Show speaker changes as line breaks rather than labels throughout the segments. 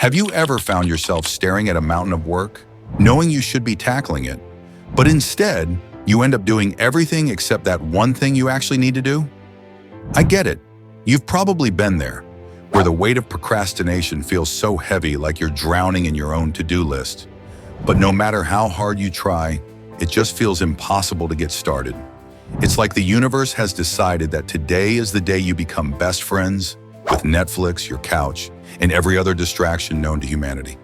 Have you ever found yourself staring at a mountain of work, knowing you should be tackling it, but instead, you end up doing everything except that one thing you actually need to do? I get it. You've probably been there, where the weight of procrastination feels so heavy like you're drowning in your own to-do list. But no matter how hard you try, it just feels impossible to get started. It's like the universe has decided that today is the day you become best friends with Netflix, your couch, and every other distraction known to humanity.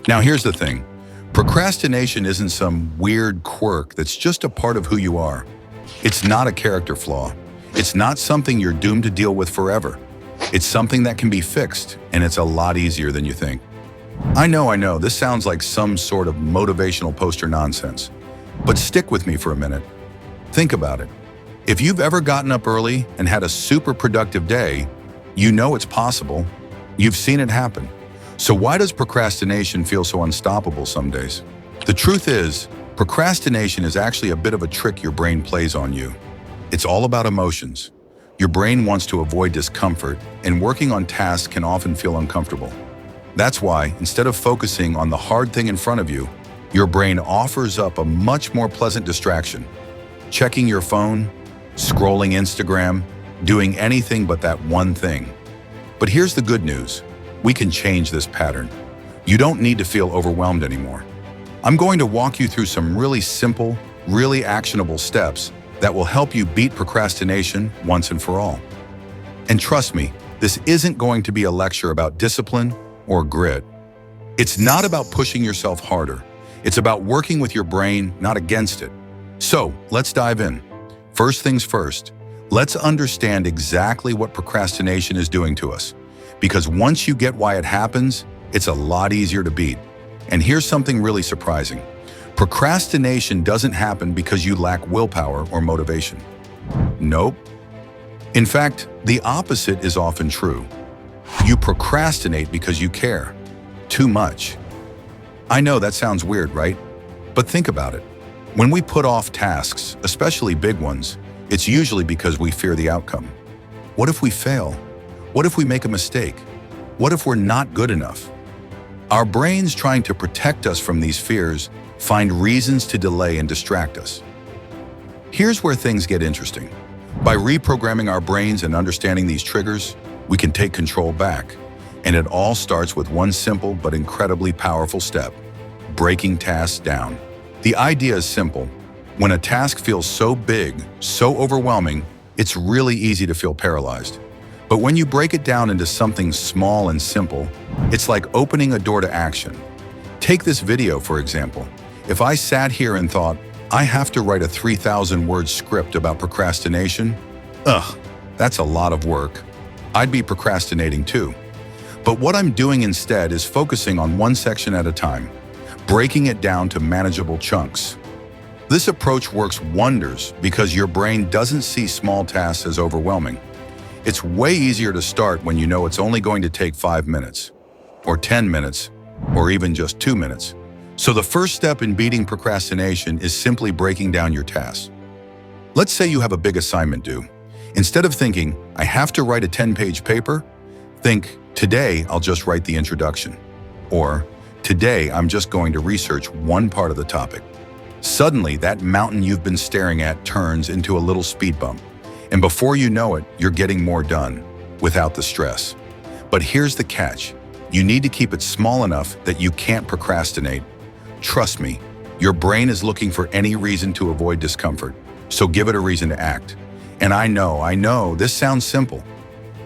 Now here's the thing. Procrastination isn't some weird quirk that's just a part of who you are. It's not a character flaw. It's not something you're doomed to deal with forever. It's something that can be fixed, and it's a lot easier than you think. I know, this sounds like some sort of motivational poster nonsense. But stick with me for a minute. Think about it. If you've ever gotten up early and had a super productive day, you know it's possible. You've seen it happen. So why does procrastination feel so unstoppable some days? The truth is, procrastination is actually a bit of a trick your brain plays on you. It's all about emotions. Your brain wants to avoid discomfort, and working on tasks can often feel uncomfortable. That's why, instead of focusing on the hard thing in front of you, your brain offers up a much more pleasant distraction. Checking your phone, scrolling Instagram, doing anything but that one thing. But here's the good news. We can change this pattern. You don't need to feel overwhelmed anymore. I'm going to walk you through some really simple, really actionable steps that will help you beat procrastination once and for all. And trust me, this isn't going to be a lecture about discipline or grit. It's not about pushing yourself harder. It's about working with your brain, not against it. So, let's dive in. First things first, let's understand exactly what procrastination is doing to us. Because once you get why it happens, it's a lot easier to beat. And here's something really surprising. Procrastination doesn't happen because you lack willpower or motivation. Nope. In fact, the opposite is often true. You procrastinate because you care. Too much. I know that sounds weird, right? But think about it. When we put off tasks, especially big ones, it's usually because we fear the outcome. What if we fail? What if we make a mistake? What if we're not good enough? Our brains, trying to protect us from these fears, find reasons to delay and distract us. Here's where things get interesting. By reprogramming our brains and understanding these triggers, we can take control back. And it all starts with one simple but incredibly powerful step: breaking tasks down. The idea is simple. When a task feels so big, so overwhelming, it's really easy to feel paralyzed. But when you break it down into something small and simple, it's like opening a door to action. Take this video, for example. If I sat here and thought, I have to write a 3,000-word script about procrastination, that's a lot of work. I'd be procrastinating too. But what I'm doing instead is focusing on one section at a time, breaking it down to manageable chunks. This approach works wonders because your brain doesn't see small tasks as overwhelming. It's way easier to start when you know it's only going to take 5 minutes, or 10 minutes, or even just 2 minutes. So the first step in beating procrastination is simply breaking down your tasks. Let's say you have a big assignment due. Instead of thinking, I have to write a 10-page paper, think, today I'll just write the introduction. Or, today I'm just going to research one part of the topic. Suddenly, that mountain you've been staring at turns into a little speed bump. And before you know it, you're getting more done, without the stress. But here's the catch. You need to keep it small enough that you can't procrastinate. Trust me, your brain is looking for any reason to avoid discomfort, so give it a reason to act. And I know, this sounds simple,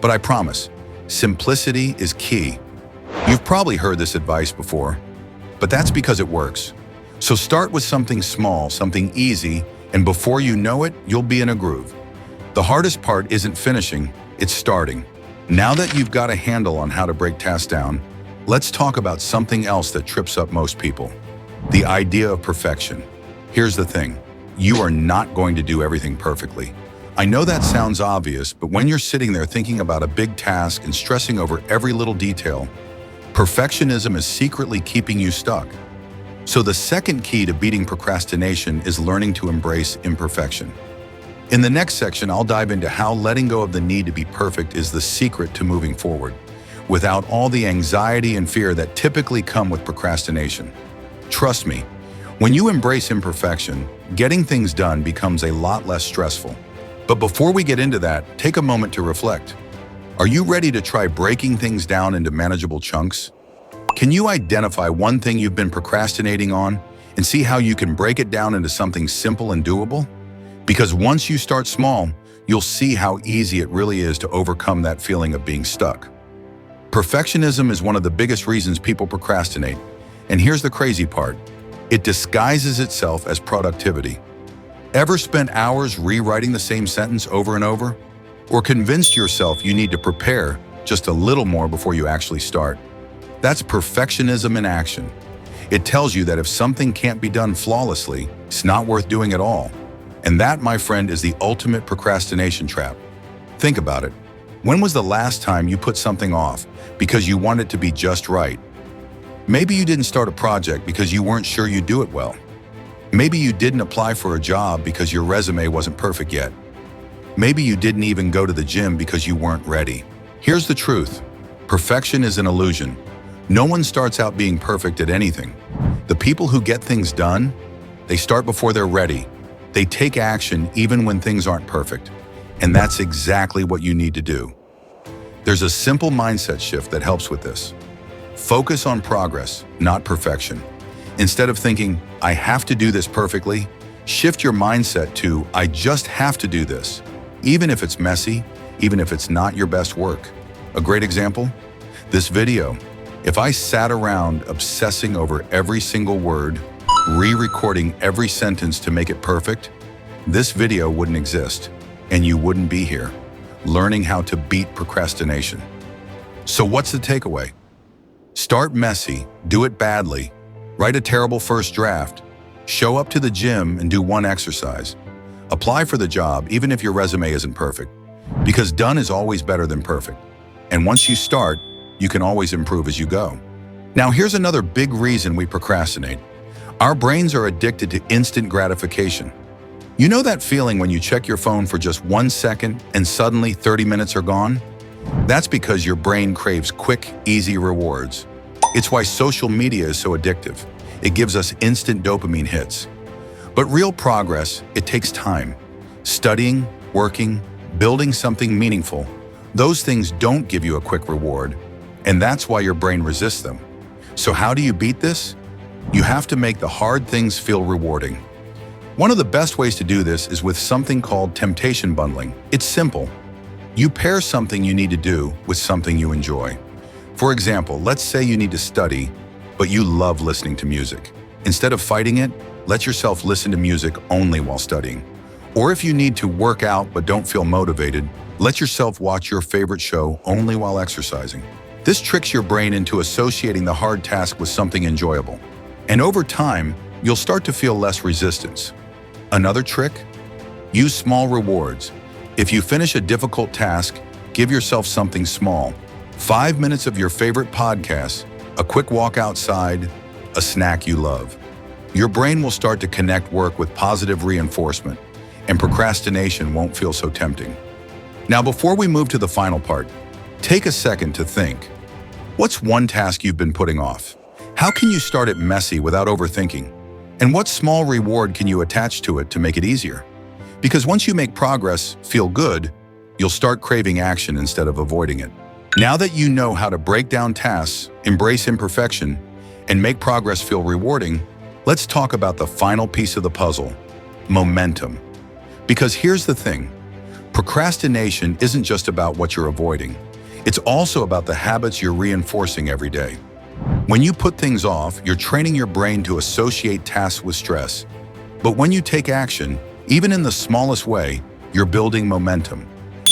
but I promise, simplicity is key. You've probably heard this advice before, but that's because it works. So start with something small, something easy, and before you know it, you'll be in a groove. The hardest part isn't finishing, it's starting. Now that you've got a handle on how to break tasks down, let's talk about something else that trips up most people: the idea of perfection. Here's the thing, you are not going to do everything perfectly. I know that sounds obvious, but when you're sitting there thinking about a big task and stressing over every little detail, perfectionism is secretly keeping you stuck. So the second key to beating procrastination is learning to embrace imperfection. In the next section, I'll dive into how letting go of the need to be perfect is the secret to moving forward. without all the anxiety and fear that typically come with procrastination. Trust me, when you embrace imperfection, getting things done becomes a lot less stressful. But before we get into that, take a moment to reflect. Are you ready to try breaking things down into manageable chunks? Can you identify one thing you've been procrastinating on and see how you can break it down into something simple and doable? Because once you start small, you'll see how easy it really is to overcome that feeling of being stuck. Perfectionism is one of the biggest reasons people procrastinate. And here's the crazy part. It disguises itself as productivity. Ever spent hours rewriting the same sentence over and over? Or convinced yourself you need to prepare just a little more before you actually start? That's perfectionism in action. It tells you that if something can't be done flawlessly, it's not worth doing at all. And that, my friend, is the ultimate procrastination trap. Think about it. When was the last time you put something off because you want it to be just right? Maybe you didn't start a project because you weren't sure you'd do it well. Maybe you didn't apply for a job because your resume wasn't perfect yet. Maybe you didn't even go to the gym because you weren't ready. Here's the truth. Perfection is an illusion. No one starts out being perfect at anything. The people who get things done, they start before they're ready. They take action even when things aren't perfect. And that's exactly what you need to do. There's a simple mindset shift that helps with this. Focus on progress, not perfection. Instead of thinking, I have to do this perfectly, shift your mindset to, I just have to do this, even if it's messy, even if it's not your best work. A great example? This video. If I sat around obsessing over every single word, re-recording every sentence to make it perfect, this video wouldn't exist, and you wouldn't be here, learning how to beat procrastination. So what's the takeaway? Start messy, do it badly, write a terrible first draft, show up to the gym and do one exercise. Apply for the job even if your resume isn't perfect, because done is always better than perfect. And once you start, you can always improve as you go. Now here's another big reason we procrastinate. Our brains are addicted to instant gratification. You know that feeling when you check your phone for just 1 second and suddenly 30 minutes are gone? That's because your brain craves quick, easy rewards. It's why social media is so addictive. It gives us instant dopamine hits. But real progress, it takes time. Studying, working, building something meaningful, those things don't give you a quick reward, and that's why your brain resists them. So how do you beat this? You have to make the hard things feel rewarding. One of the best ways to do this is with something called temptation bundling. It's simple. You pair something you need to do with something you enjoy. For example, let's say you need to study, but you love listening to music. Instead of fighting it, let yourself listen to music only while studying. Or if you need to work out but don't feel motivated, let yourself watch your favorite show only while exercising. This tricks your brain into associating the hard task with something enjoyable. And over time, you'll start to feel less resistance. Another trick? Use small rewards. If you finish a difficult task, give yourself something small. 5 minutes of your favorite podcast, a quick walk outside, a snack you love. Your brain will start to connect work with positive reinforcement, and procrastination won't feel so tempting. Now, before we move to the final part, take a second to think. What's one task you've been putting off? How can you start it messy without overthinking? And what small reward can you attach to it to make it easier? Because once you make progress feel good, you'll start craving action instead of avoiding it. Now that you know how to break down tasks, embrace imperfection, and make progress feel rewarding, let's talk about the final piece of the puzzle, momentum. Because here's the thing, procrastination isn't just about what you're avoiding. It's also about the habits you're reinforcing every day. When you put things off, you're training your brain to associate tasks with stress. But when you take action, even in the smallest way, you're building momentum.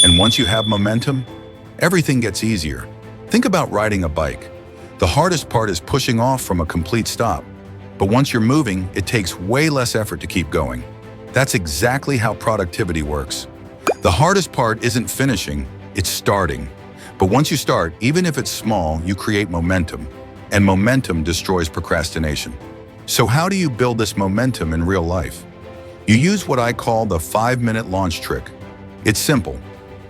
And once you have momentum, everything gets easier. Think about riding a bike. The hardest part is pushing off from a complete stop. But once you're moving, it takes way less effort to keep going. That's exactly how productivity works. The hardest part isn't finishing, it's starting. But once you start, even if it's small, you create momentum. And momentum destroys procrastination. So how do you build this momentum in real life? You use what I call the 5-minute launch trick. It's simple.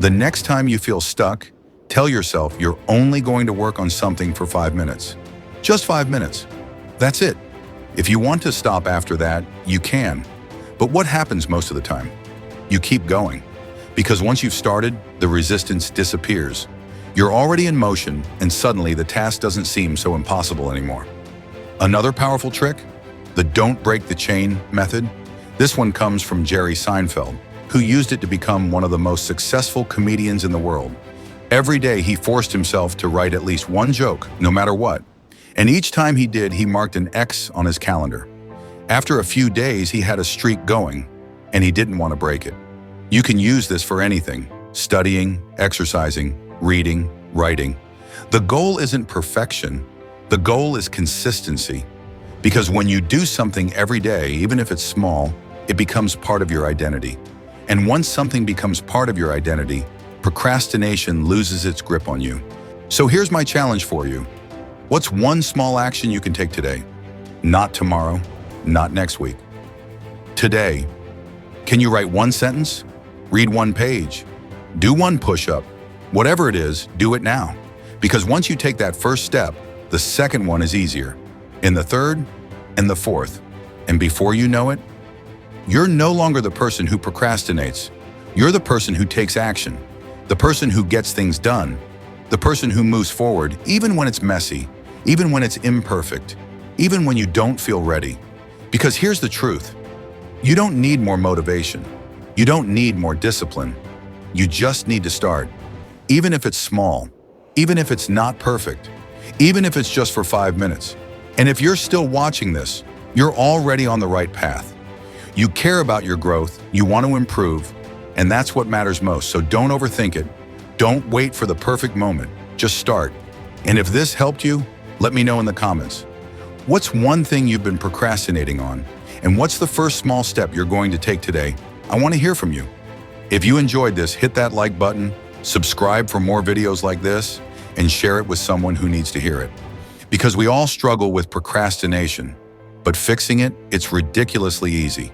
The next time you feel stuck, Tell yourself you're only going to work on something for 5 minutes. Just 5 minutes. That's it. If you want to stop after that, you can. But what happens most of the time? You keep going. Because once you've started, the resistance disappears. You're already in motion, and suddenly the task doesn't seem so impossible anymore. Another powerful trick? The don't break the chain method. This one comes from Jerry Seinfeld, who used it to become one of the most successful comedians in the world. Every day he forced himself to write at least one joke, no matter what. And each time he did, he marked an X on his calendar. After a few days, he had a streak going, and he didn't want to break it. You can use this for anything: studying, exercising, reading, writing. The goal isn't perfection. The goal is consistency. Because when you do something every day, even if it's small, it becomes part of your identity. And once something becomes part of your identity, procrastination loses its grip on you. So here's my challenge for you. What's one small action you can take today? Not tomorrow, not next week. Today. Can you write one sentence? Read one page? Do one push-up? Whatever it is, do it now. Because once you take that first step, the second one is easier, and the third, and the fourth. And before you know it, you're no longer the person who procrastinates. You're the person who takes action, the person who gets things done, the person who moves forward even when it's messy, even when it's imperfect, even when you don't feel ready. Because here's the truth. You don't need more motivation. You don't need more discipline. You just need to start. Even if it's small, even if it's not perfect, even if it's just for 5 minutes. And if you're still watching this, you're already on the right path. You care about your growth, you want to improve, and that's what matters most. So don't overthink it. Don't wait for the perfect moment. Just start. And if this helped you, let me know in the comments. What's one thing you've been procrastinating on? And what's the first small step you're going to take today? I want to hear from you. If you enjoyed this, hit that like button, subscribe for more videos like this, and share it with someone who needs to hear it. Because we all struggle with procrastination, but fixing it, it's ridiculously easy.